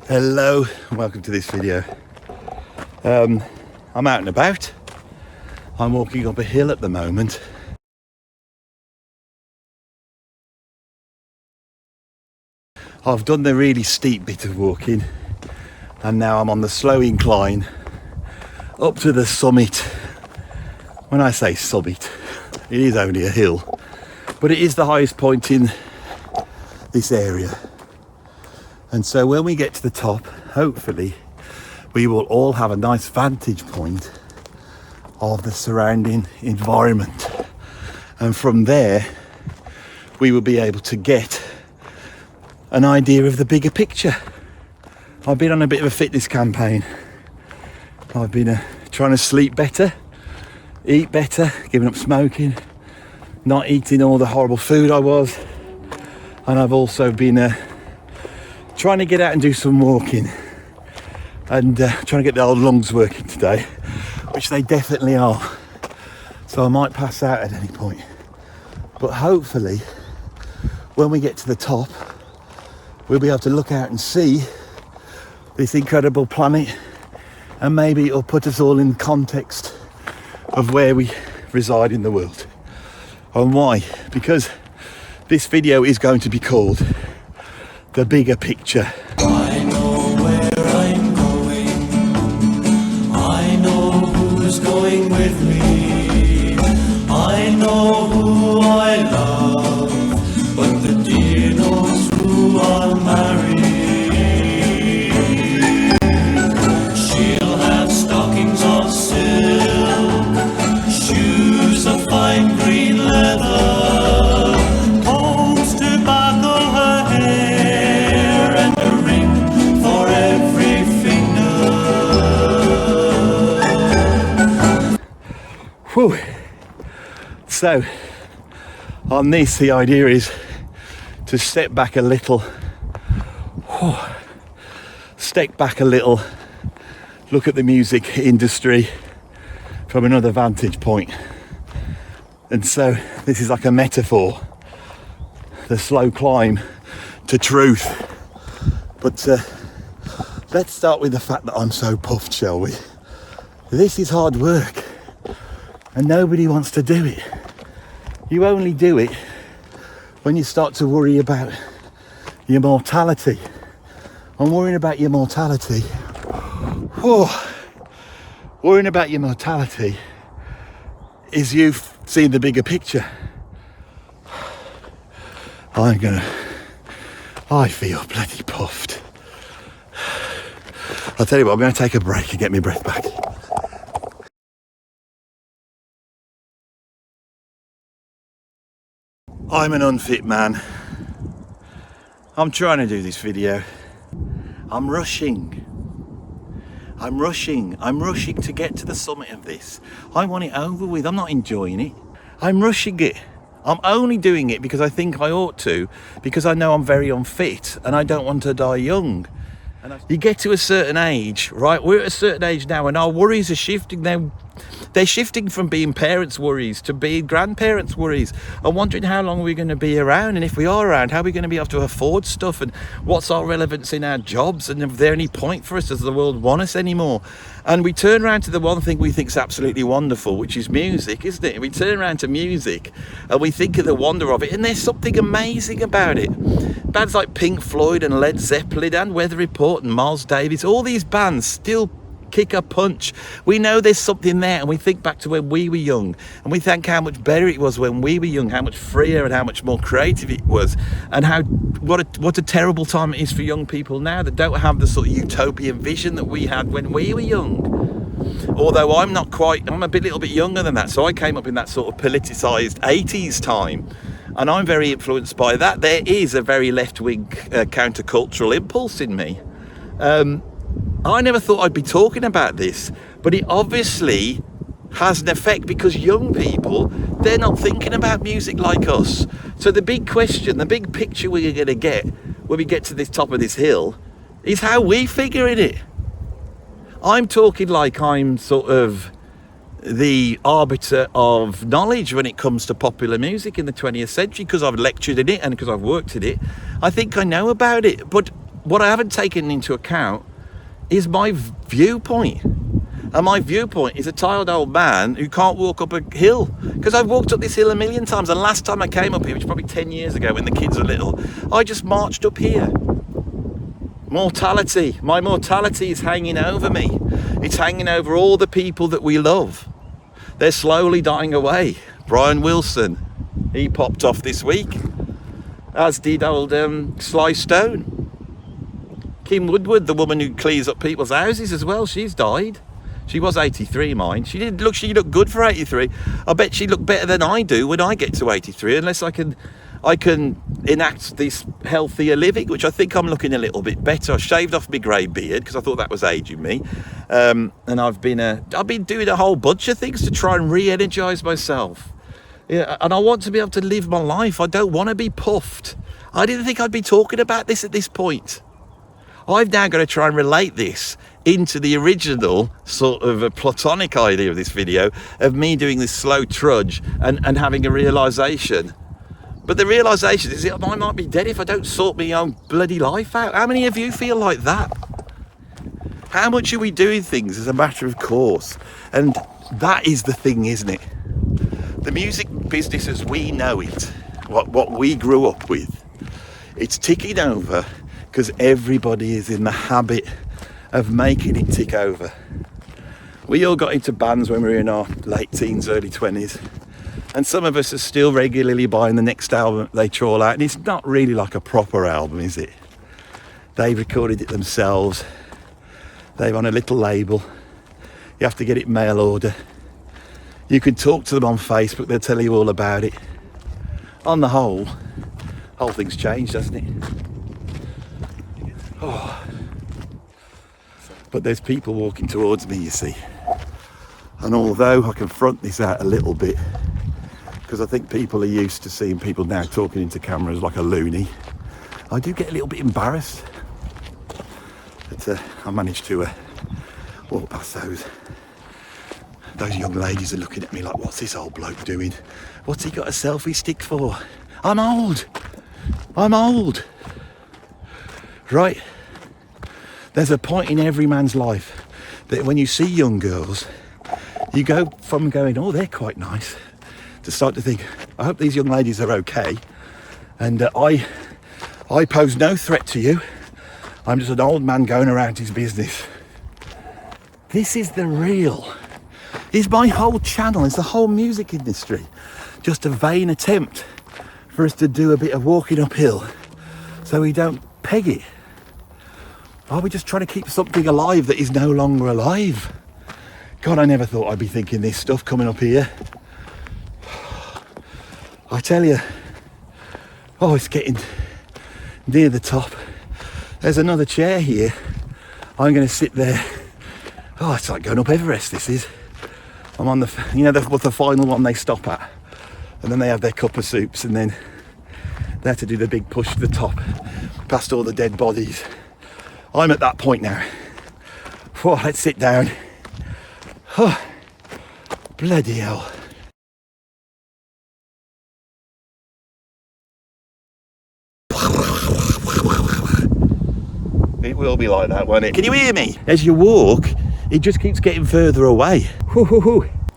Hello and welcome to this video. I'm out and about. I'm walking up a hill at the moment. I've done the really steep bit of walking and now I'm on the slow incline up to the summit. When I say summit, it is only a hill, but it is the highest point in this area. And so when we get to the top, hopefully we will all have a nice vantage point of the surrounding environment. And from there, we will be able to get an idea of the bigger picture. I've been on a bit of a fitness campaign. I've been trying to sleep better, eat better, giving up smoking, not eating all the horrible food I was. And I've also been trying to get out and do some walking and trying to get the old lungs working today, which they definitely are. So I might pass out at any point. But hopefully, when we get to the top, we'll be able to look out and see this incredible planet, and maybe it'll put us all in context of where we reside in the world. And why? Because this video is going to be called The Bigger Picture. I know where I'm going. I know who's going with me. I know who I love, but the dear knows who I'll marry. She'll have stockings of silk, shoes of fine green leather, combs to buckle her hair, and a ring for every finger. Whew. So, on this, the idea is to step back a little. Step back a little, look at the music industry from another vantage point. And so this is like a metaphor, the slow climb to truth. But let's start with the fact that I'm so puffed, shall we? This is hard work and nobody wants to do it. You only do it when you start to worry about your mortality. I'm worrying about your mortality. Worrying about your mortality is you seeing the bigger picture. I feel bloody puffed. I'll tell you what, I'm going to take a break and get my breath back. I'm an unfit man. I'm trying to do this video. I'm rushing to get to the summit of this. I want it over with. I'm not enjoying it. I'm rushing it. I'm only doing it because I think I ought to, because I know I'm very unfit and I don't want to die young. You get to a certain age, right? We're at a certain age now and our worries are shifting. They're shifting from being parents' worries to being grandparents' worries. I'm wondering how long we're going to be around, and if we are around, how are we going to be able to afford stuff, and what's our relevance in our jobs, and is there any point for us? Does the world want us anymore? And we turn around to the one thing we think is absolutely wonderful, which is music, isn't it? We turn around to music and we think of the wonder of it, and there's something amazing about it. Bands like Pink Floyd and Led Zeppelin and Weather Report and Miles Davis, all these bands still kick a punch. We know there's something there, and we think back to when we were young and we think how much better it was when we were young, how much freer and how much more creative it was, and what a terrible time it is for young people now that don't have the sort of utopian vision that we had when we were young. Although I'm a little bit younger than that, so I came up in that sort of politicised 80s time, and I'm very influenced by that. There is a very left-wing countercultural impulse in me. I never thought I'd be talking about this, but it obviously has an effect, because young people, they're not thinking about music like us. So the big question, the big picture we're going to get when we get to this top of this hill is how we figure it. I'm talking like I'm sort of the arbiter of knowledge when it comes to popular music in the 20th century, because I've lectured in it and because I've worked in it. I think I know about it, but what I haven't taken into account is my viewpoint. And my viewpoint is a tired old man who can't walk up a hill. Because I've walked up this hill a million times. And last time I came up here, which was probably 10 years ago when the kids were little, I just marched up here. Mortality. My mortality is hanging over me. It's hanging over all the people that we love. They're slowly dying away. Brian Wilson, he popped off this week. As did old Sly Stone. Kim Woodward, the woman who cleans up people's houses as well, she's died. She was 83, mind. She looked good for 83. I bet she looked better than I do when I get to 83, unless I can enact this healthier living, which I think I'm looking a little bit better. I shaved off my grey beard because I thought that was aging me, and I've been doing a whole bunch of things to try and re-energise myself. Yeah, and I want to be able to live my life. I don't want to be puffed. I didn't think I'd be talking about this at this point. I've now got to try and relate this into the original sort of a platonic idea of this video of me doing this slow trudge and having a realisation. But the realisation is that I might be dead if I don't sort my own bloody life out. How many of you feel like that? How much are we doing things as a matter of course? And that is the thing, isn't it? The music business as we know it, what we grew up with, it's ticking over because everybody is in the habit of making it tick over. We all got into bands when we were in our late teens, early 20s, and some of us are still regularly buying the next album they trawl out, and it's not really like a proper album, is it? They recorded it themselves. They're on a little label. You have to get it mail order. You can talk to them on Facebook, they'll tell you all about it. On the whole thing's changed, hasn't it? Oh. But there's people walking towards me, you see. And although I can front this out a little bit, because I think people are used to seeing people now talking into cameras like a loony, I do get a little bit embarrassed. But I managed to walk past those young ladies are looking at me like, what's this old bloke doing? What's he got a selfie stick for? I'm old. Right? There's a point in every man's life that when you see young girls, you go from going, oh, they're quite nice, to start to think, I hope these young ladies are okay. And I pose no threat to you. I'm just an old man going around his business. This is the real. It's my whole channel. It's the whole music industry. Just a vain attempt for us to do a bit of walking uphill so we don't peg it. Are we just trying to keep something alive that is no longer alive? God, I never thought I'd be thinking this stuff coming up here. I tell you, oh, it's getting near the top. There's another chair here. I'm going to sit there. Oh, it's like going up Everest, this is. I'm on the final one they stop at. And then they have their cup of soups and then they have to do the big push to the top, past all the dead bodies. I'm at that point now. Whoa, let's sit down. Oh, bloody hell. It will be like that, won't it? Can you hear me? As you walk, it just keeps getting further away.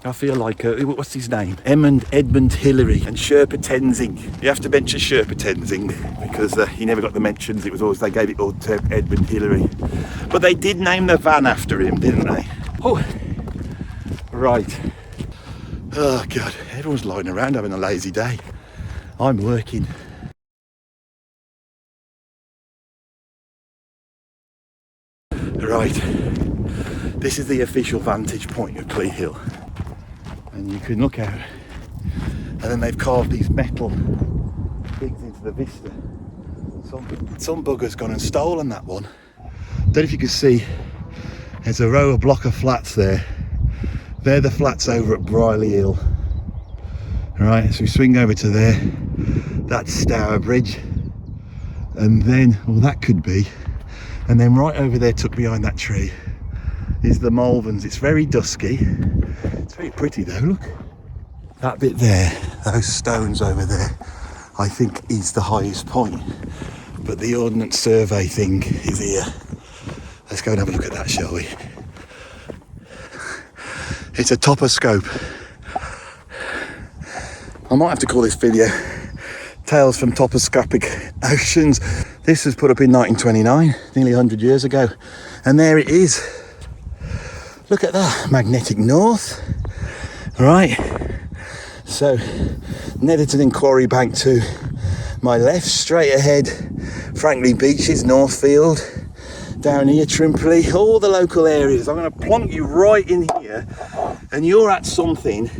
I feel like, what's his name? Edmund Hillary and Sherpa Tenzing. You have to mention Sherpa Tenzing because he never got the mentions. It was always, they gave it all to Edmund Hillary. But they did name the van after him, didn't they? Oh, right. Oh, God. Everyone's lying around having a lazy day. I'm working. Right. This is the official vantage point of Clee Hill. And you can look out, and then they've carved these metal things into the vista. Some bugger's gone and stolen that one. Don't know if you can see, there's a row of block of flats there. They're the flats over at Briley Hill. Right, so we swing over to there. That's Stour Bridge. And then, well, that could be. And then right over there, tucked behind that tree, is the Malverns. It's very dusky. It's very pretty though, look. That bit there, those stones over there, I think is the highest point. But the Ordnance Survey thing is here. Let's go and have a look at that, shall we? It's a toposcope. I might have to call this video Tales from Toposcopic Oceans. This was put up in 1929, nearly 100 years ago. And there it is. Look at that, magnetic north. Right, so Netherton and Quarry Bank to my left, straight ahead, Franklin Beaches, Northfield, down here, Trimpley, all the local areas. I'm going to plonk you right in here, and you're at something.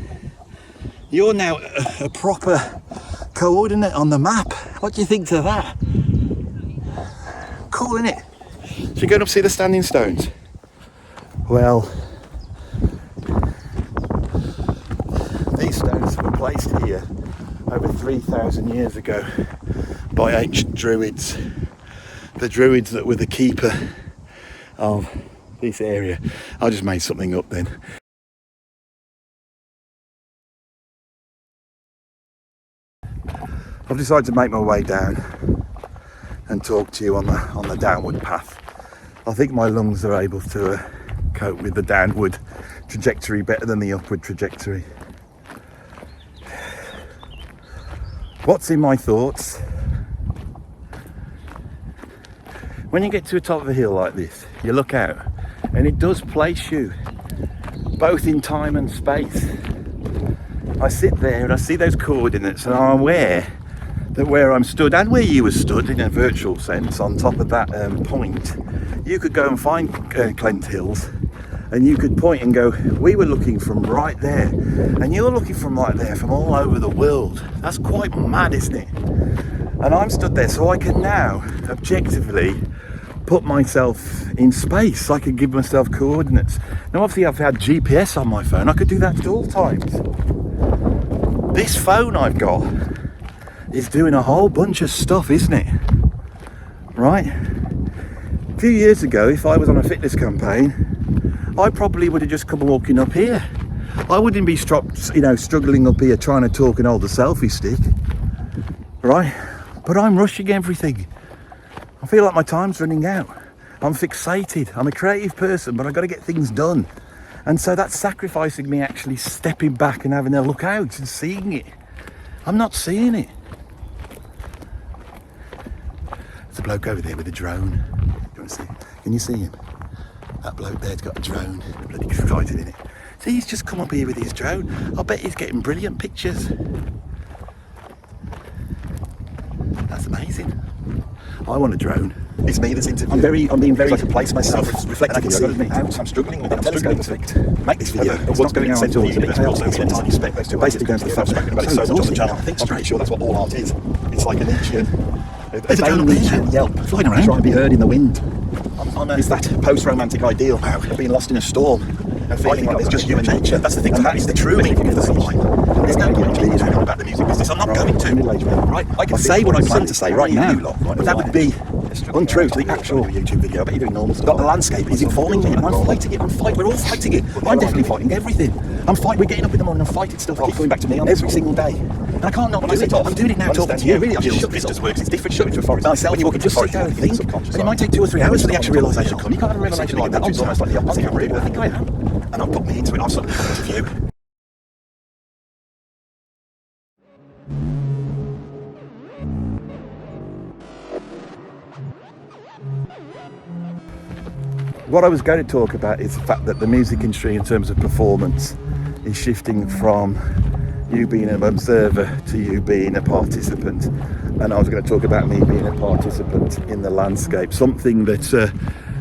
You're now a proper coordinate on the map. What do you think to that? Cool, isn't it? Should we go up and see the standing stones? Well, these stones were placed here over 3,000 years ago by ancient druids. The druids that were the keeper of this area. I just made something up then. I've decided to make my way down and talk to you on the downward path. I think my lungs are able to cope with the downward trajectory better than the upward trajectory. What's in my thoughts? When you get to the top of a hill like this, you look out and it does place you both in time and space. I sit there and I see those coordinates and I'm aware that where I'm stood and where you were stood in a virtual sense on top of that point, you could go and find Clent Hills and you could point and go, we were looking from right there and you're looking from right there, from all over the world. That's quite mad, isn't it? And I'm stood there, so I can now objectively put myself in space. I can give myself coordinates. Now obviously I've had GPS on my phone, I could do that at all times. This phone I've got is doing a whole bunch of stuff, isn't it? Right? A few years ago, if I was on a fitness campaign, I probably would have just come walking up here. I wouldn't be struggling up here trying to talk and hold a selfie stick, right? But I'm rushing everything. I feel like my time's running out. I'm fixated. I'm a creative person, but I've got to get things done. And so that's sacrificing me actually stepping back and having a look out and seeing it. I'm not seeing it. There's a bloke over there with a drone. You want to see? Can you see him? That bloke there's got a drone. Bloody excited in it. See, he's just come up here with his drone. I bet he's getting brilliant pictures. That's amazing. I want a drone. It's me that's interviewing. I'm being very to place myself, reflect. I can see I'm struggling with it. I'm struggling to make this video. It's not going out at all. It's a bit chaotic in a tiny spec. Basically, going to the fact spoken about it so much on the channel. I think I'm pretty sure that's what all art is. It's like a niche. There's a drone there. Yelp, flying around, trying to be heard in the wind. It's that post-romantic ideal of being lost in a storm and feeling like it's just you and nature. That's the thing. That is the true meaning of the sublime. There's no point in talking about the music business. I'm not going to. Right? I can say what I plan to say right now, but that would be untrue to the actual YouTube video. I bet you're doing normal stuff. The landscape is informing me, and I'm fighting it. We're all fighting it. I'm definitely fighting everything. We're getting up in the morning and fighting stuff. Keep coming back to me on every single day. And I can't not do it. I'm doing it now talking to you. Really, I should shut this up. It's different. Shut into a forest. Myself, when you walk into a forest, you think. And it might take 2 or 3 hours for the actual realisation to come. You can't have a realisation like that. It's almost like the opposite. I think I am. And I've put me into it. I've suddenly come into view. What I was going to talk about is the fact that the music industry in terms of performance is shifting from you being an observer to you being a participant. And I was going to talk about me being a participant in the landscape, something that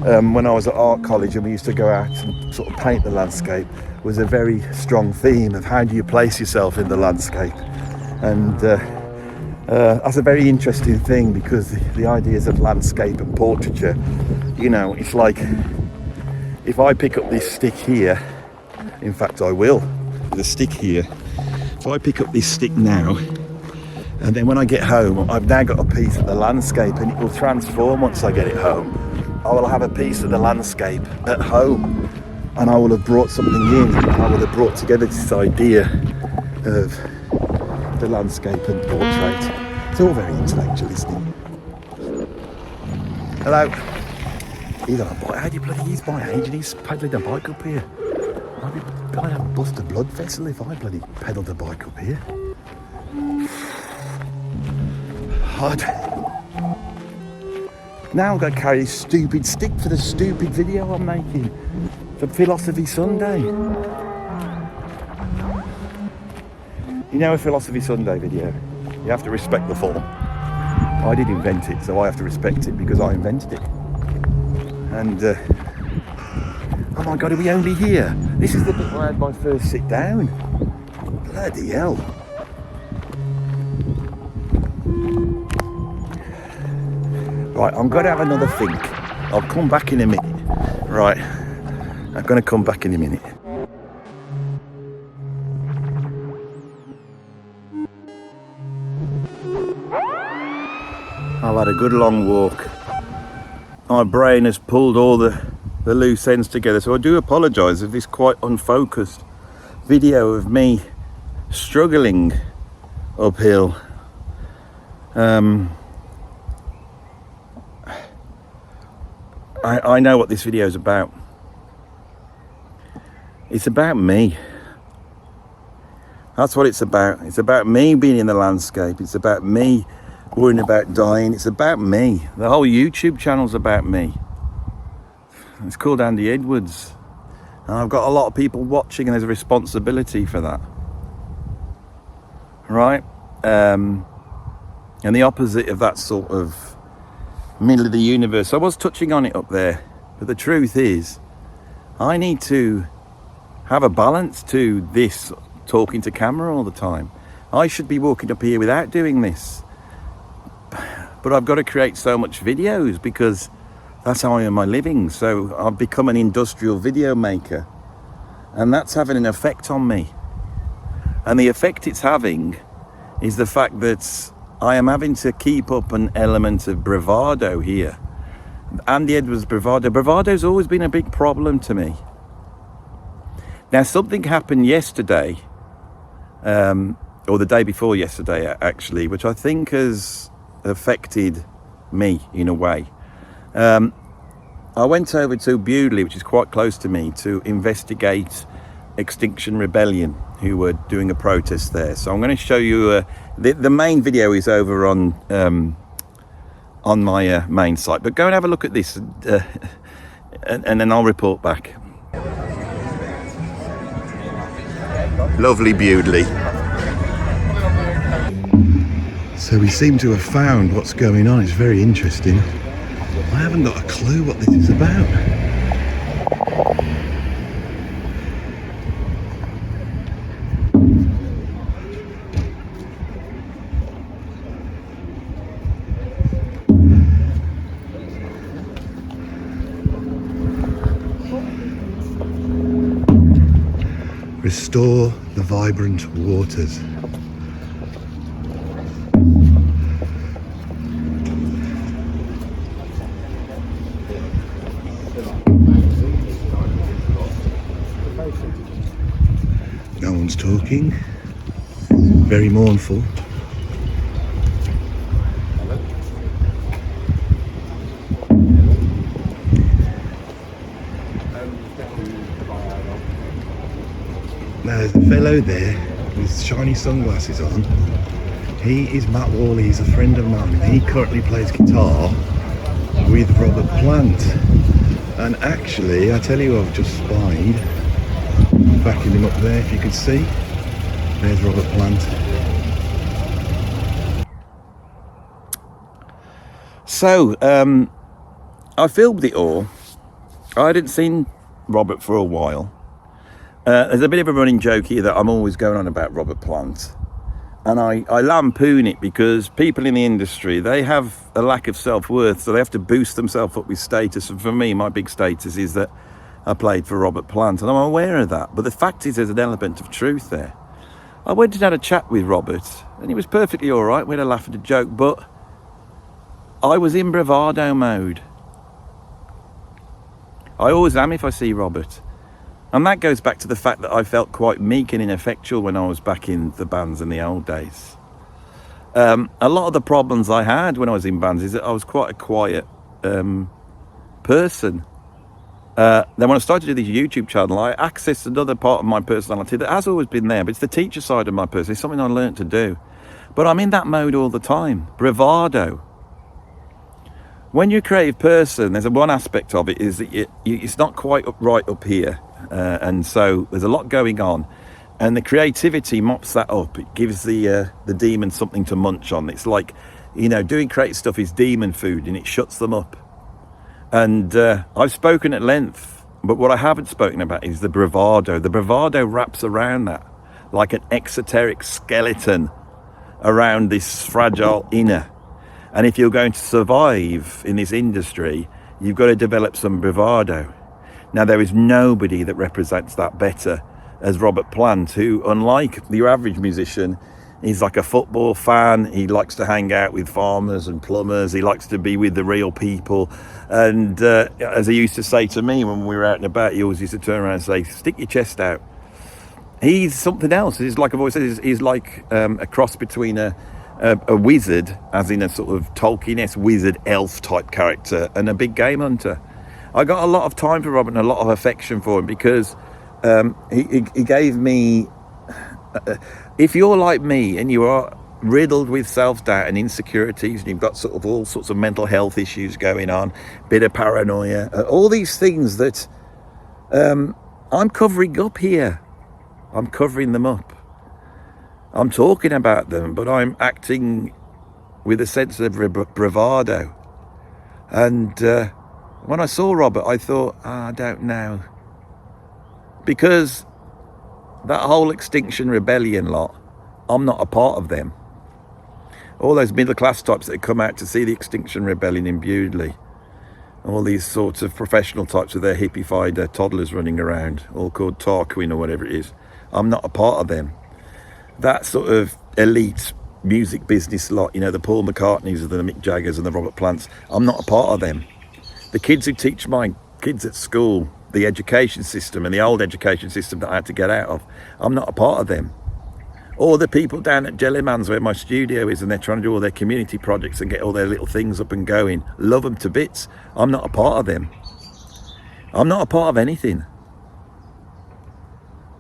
when I was at art college and we used to go out and sort of paint the landscape was a very strong theme of how do you place yourself in the landscape. And that's a very interesting thing because the ideas of landscape and portraiture, it's like if I pick up this stick here, in fact I will, the stick here, if I pick up this stick now and then when I get home I've now got a piece of the landscape and it will transform once I get it home. I will have a piece of the landscape at home and I will have brought something in and I will have brought together this idea of the landscape and portrait. It's all very intellectual, isn't it? Hello. He's on a bike. How do you bloody, he's my age and he's pedalling a bike up here. I'd have bust a blood vessel if I bloody pedalled a bike up here. Now I'm going to carry this stupid stick for the stupid video I'm making for Philosophy Sunday. You know, a Philosophy Sunday video, you have to respect the form. I did invent it, so I have to respect it because I invented it. And oh my God, are we only here? This is the bit where I had my first sit down. Bloody hell. Right, I'm going to have another think. I'll come back in a minute. Right, I'm going to come back in a minute. I've had a good long walk. My brain has pulled all the loose ends together, so I do apologise if this quite unfocused video of me struggling uphill. I know what this video is about. It's about me. That's what it's about. It's about me being in the landscape. It's about me worrying about dying. It's about me. The whole YouTube channel's about me. It's called Andy Edwards. And I've got a lot of people watching and there's a responsibility for that. Right? And the opposite of that sort of middle of the universe. I was touching on it up there, but the truth is I need to have a balance to this talking to camera all the time. I should be walking up here without doing this, but I've got to create so much videos because that's how I earn my living. So I've become an industrial video maker, and that's having an effect on me. And the effect it's having is the fact that I am having to keep up an element of bravado here. Andy Edwards bravado. Bravado's always been a big problem to me. Now, something happened yesterday, or the day before yesterday, actually, which I think has affected me in a way. I went over to Bewdley, which is quite close to me, to investigate Extinction Rebellion, who were doing a protest there. So I'm going to show you the main video is over on my main site, but go and have a look at this and then I'll report back. Lovely Bewdley. So we seem to have found what's going on. It's very interesting. I haven't got a clue what this is about. Restore the vibrant waters. No one's talking. Very mournful. Now there's a fellow there with shiny sunglasses on. He is Matt Worley, he's a friend of mine, and he currently plays guitar with Robert Plant. And actually, I tell you who I've just spied, backing him up there if you can see. There's Robert Plant. So, I filmed it all. I hadn't seen Robert for a while. There's a bit of a running joke here that I'm always going on about Robert Plant, and I lampoon it because people in the industry, they have a lack of self-worth, so they have to boost themselves up with status. And for me, my big status is that I played for Robert Plant, and I'm aware of that, but the fact is there's an element of truth there. I went and had a chat with Robert and he was perfectly all right. We had a laugh at a joke, but I was in bravado mode. I always am if I see Robert. And that goes back to the fact that I felt quite meek and ineffectual when I was back in the bands in the old days. A lot of the problems I had when I was in bands is that I was quite a quiet person. Then when I started to do this YouTube channel, I accessed another part of my personality that has always been there, but it's the teacher side of my person. It's something I learned to do. But I'm in that mode all the time. Bravado. When you're a creative person, there's one aspect of it is that it's not quite right up here. And so there's a lot going on. And the creativity mops that up. It gives the demon something to munch on. It's like, doing creative stuff is demon food, and it shuts them up. And I've spoken at length, but what I haven't spoken about is the bravado. The bravado wraps around that like an exoteric skeleton around this fragile inner. And if you're going to survive in this industry, you've got to develop some bravado. Now, there is nobody that represents that better as Robert Plant, who, unlike your average musician, he's like a football fan. He likes to hang out with farmers and plumbers. He likes to be with the real people. And as he used to say to me when we were out and about, he always used to turn around and say, stick your chest out. He's something else. He's like I've always said, he's like a cross between a wizard, as in a sort of Tolkien-esque wizard elf type character, and a big game hunter. I got a lot of time for Robert and a lot of affection for him because he gave me, if you're like me and you are riddled with self-doubt and insecurities, and you've got sort of all sorts of mental health issues going on, bit of paranoia, all these things that I'm covering up here. I'm covering them up. I'm talking about them, but I'm acting with a sense of bravado. And when I saw Robert, I thought, I don't know. Because that whole Extinction Rebellion lot, I'm not a part of them. All those middle-class types that come out to see the Extinction Rebellion in Bewdley, all these sorts of professional types with their hippified toddlers running around, all called Tarquin or whatever it is, I'm not a part of them. That sort of elite music business lot, the Paul McCartneys and the Mick Jaggers and the Robert Plants, I'm not a part of them. The kids who teach my kids at school, the education system and the old education system that I had to get out of, I'm not a part of them. Or the people down at Jellyman's where my studio is, and they're trying to do all their community projects and get all their little things up and going. Love them to bits. I'm not a part of them. I'm not a part of anything.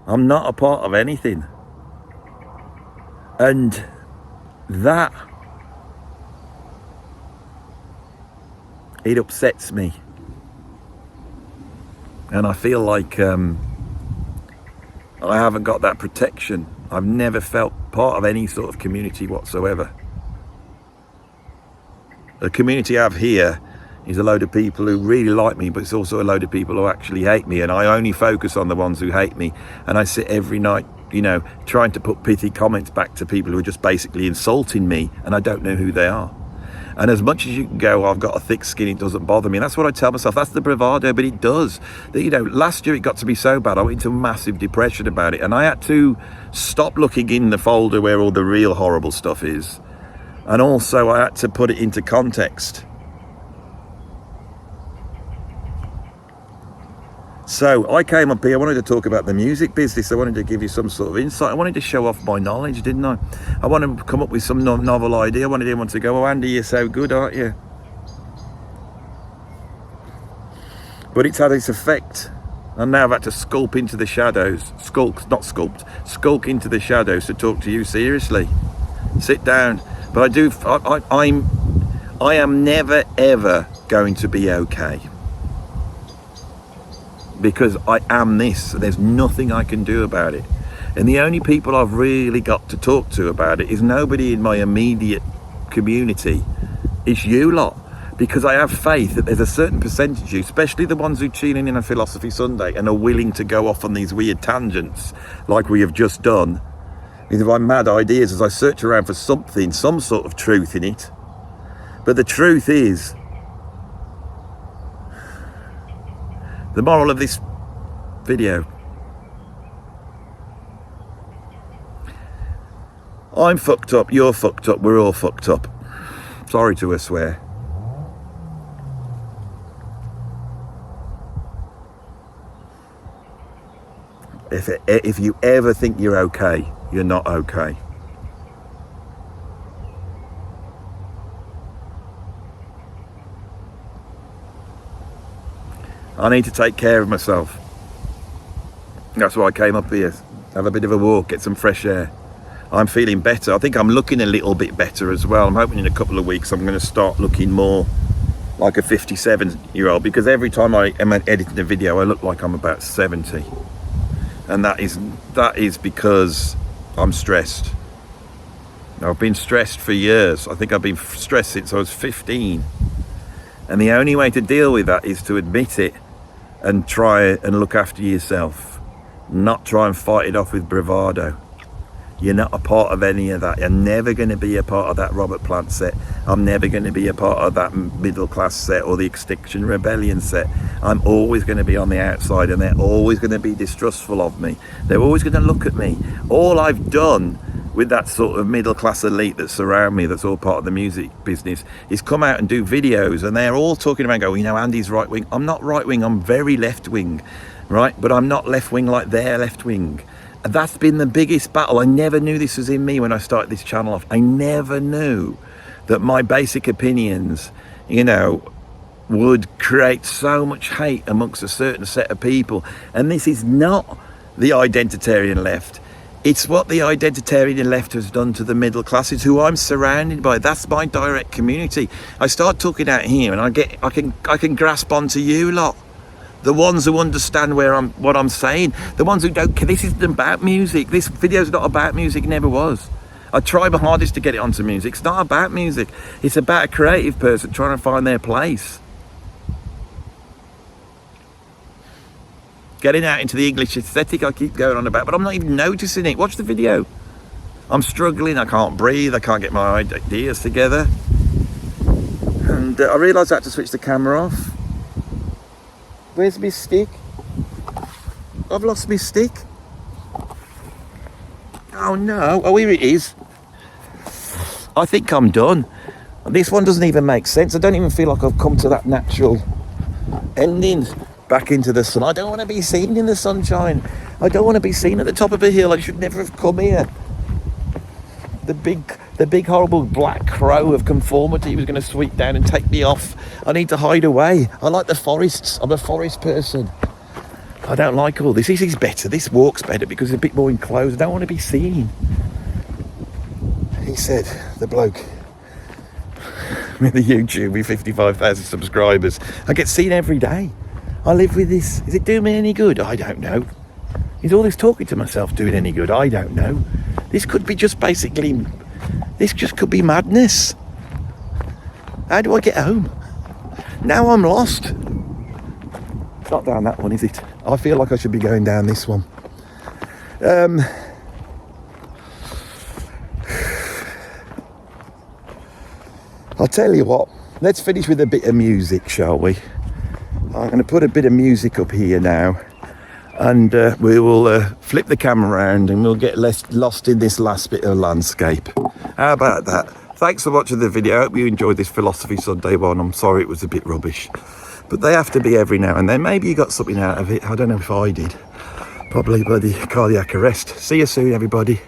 I'm not a part of anything. And that, it upsets me. And I feel like I haven't got that protection. I've never felt part of any sort of community whatsoever. The community I have here is a load of people who really like me, but it's also a load of people who actually hate me, and I only focus on the ones who hate me. And I sit every night, trying to put pithy comments back to people who are just basically insulting me, and I don't know who they are. And as much as you can go, I've got a thick skin, it doesn't bother me. And that's what I tell myself. That's the bravado, but it does. Last year it got to be so bad, I went into massive depression about it. And I had to stop looking in the folder where all the real horrible stuff is. And also I had to put it into context. So I came up here, I wanted to talk about the music business. I wanted to give you some sort of insight. I wanted to show off my knowledge, didn't I? I wanted to come up with some novel idea. I wanted everyone to go, oh, Andy, you're so good, aren't you? But it's had its effect. And now I've had to skulk into the shadows. Skulk into the shadows to talk to you seriously. Sit down. But I am never, ever going to be okay. Because I am this, there's nothing I can do about it. And the only people I've really got to talk to about it is nobody in my immediate community. It's you lot. Because I have faith that there's a certain percentage of you, especially the ones who tune in on Philosophy Sunday and are willing to go off on these weird tangents like we have just done. With my mad ideas as I search around for something, some sort of truth in it. But the truth is, the moral of this video, I'm fucked up, you're fucked up, we're all fucked up. Sorry to swear. If you ever think you're okay, you're not okay. I need to take care of myself. That's why I came up here. Have a bit of a walk, get some fresh air. I'm feeling better. I think I'm looking a little bit better as well. I'm hoping in a couple of weeks I'm going to start looking more like a 57-year-old, because every time I am editing a video I look like I'm about 70, and that is because I'm stressed. Now, I've been stressed for years. I think I've been stressed since I was 15, and the only way to deal with that is to admit it and try and look after yourself, not try and fight it off with bravado. You're not a part of any of that. You're never going to be a part of that Robert Plant set. I'm never going to be a part of that middle class set or the Extinction Rebellion set. I'm always going to be on the outside, and they're always going to be distrustful of me. They're always going to look at me. All I've done with that sort of middle class elite that surround me, that's all part of the music business, is come out and do videos, and they're all talking about, go, you know, Andy's right wing. I'm not right wing, I'm very left wing, right? But I'm not left wing like they're left wing. And that's been the biggest battle. I never knew this was in me when I started this channel off. I never knew that my basic opinions, you know, would create so much hate amongst a certain set of people. And this is not the identitarian left. It's what the identitarian left has done to the middle classes, who I'm surrounded by. That's my direct community. I start talking out here and I can grasp onto you lot. The ones who understand what I'm saying, the ones who don't care. This isn't about music. This video's not about music, never was. I try my hardest to get it onto music. It's not about music. It's about a creative person trying to find their place. Getting out into the English aesthetic I keep going on about, but I'm not even noticing it. Watch the video. I'm struggling, I can't breathe, I can't get my ideas together. And I realised I had to switch the camera off. Where's my stick? I've lost my stick. Oh no, oh here it is. I think I'm done. This one doesn't even make sense. I don't even feel like I've come to that natural ending. Back into the sun. I don't want to be seen in the sunshine. I don't want to be seen at the top of a hill. I should never have come here. The big horrible black crow of conformity was going to sweep down and take me off. I need to hide away. I like the forests. I'm a forest person. I don't like all this. This is better. This walk's better because it's a bit more enclosed. I don't want to be seen. He said, the bloke with the YouTube with 55,000 subscribers. I get seen every day. I live with this. Is it doing me any good? I don't know. Is all this talking to myself doing any good? I don't know. This could be just basically, this just could be madness. How do I get home? Now I'm lost. It's not down that one, is it? I feel like I should be going down this one. I'll tell you what, let's finish with a bit of music, shall we? I'm going to put a bit of music up here now, and we will flip the camera around and we'll get lost in this last bit of landscape. How about that? Thanks for watching the video. I hope you enjoyed this Philosophy Sunday one. I'm sorry it was a bit rubbish, but they have to be every now and then. Maybe you got something out of it. I don't know if I did. Probably by the cardiac arrest. See you soon, everybody.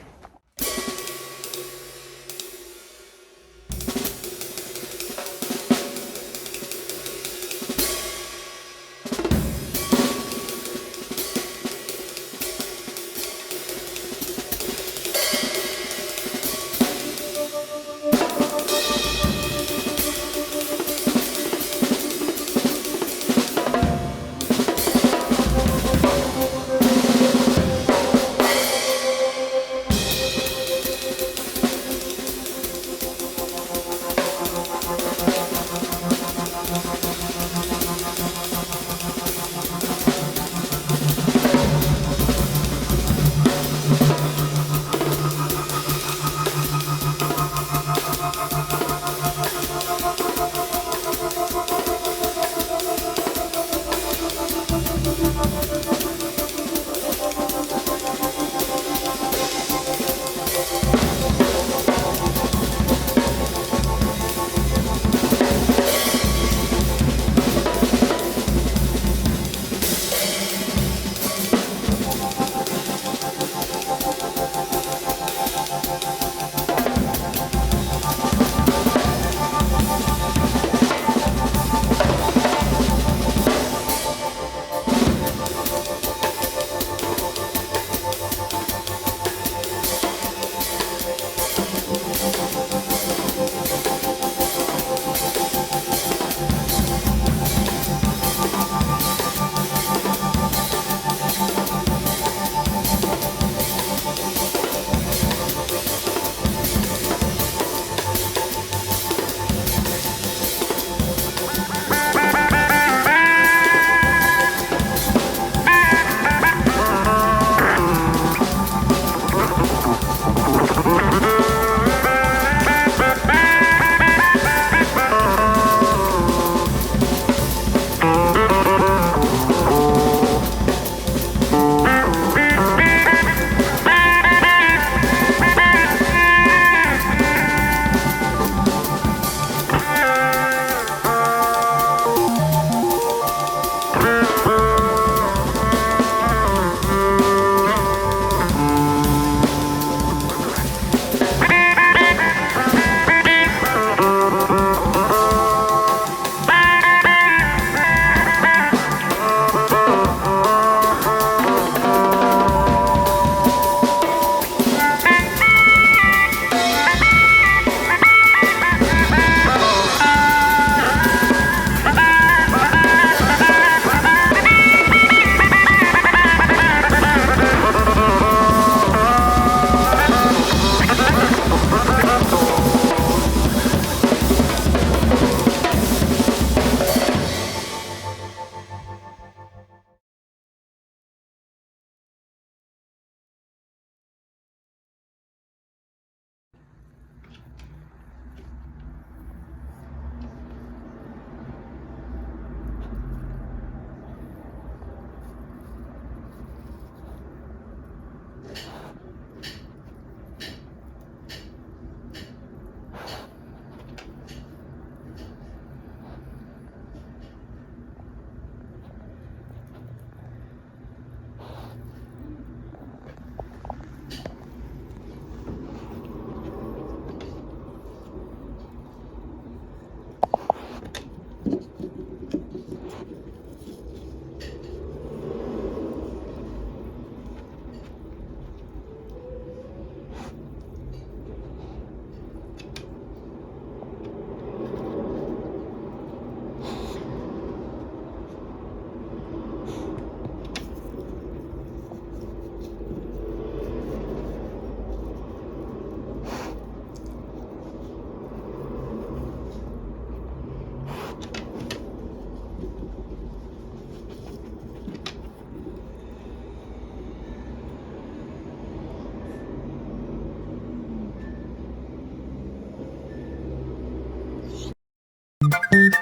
Thank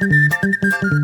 you.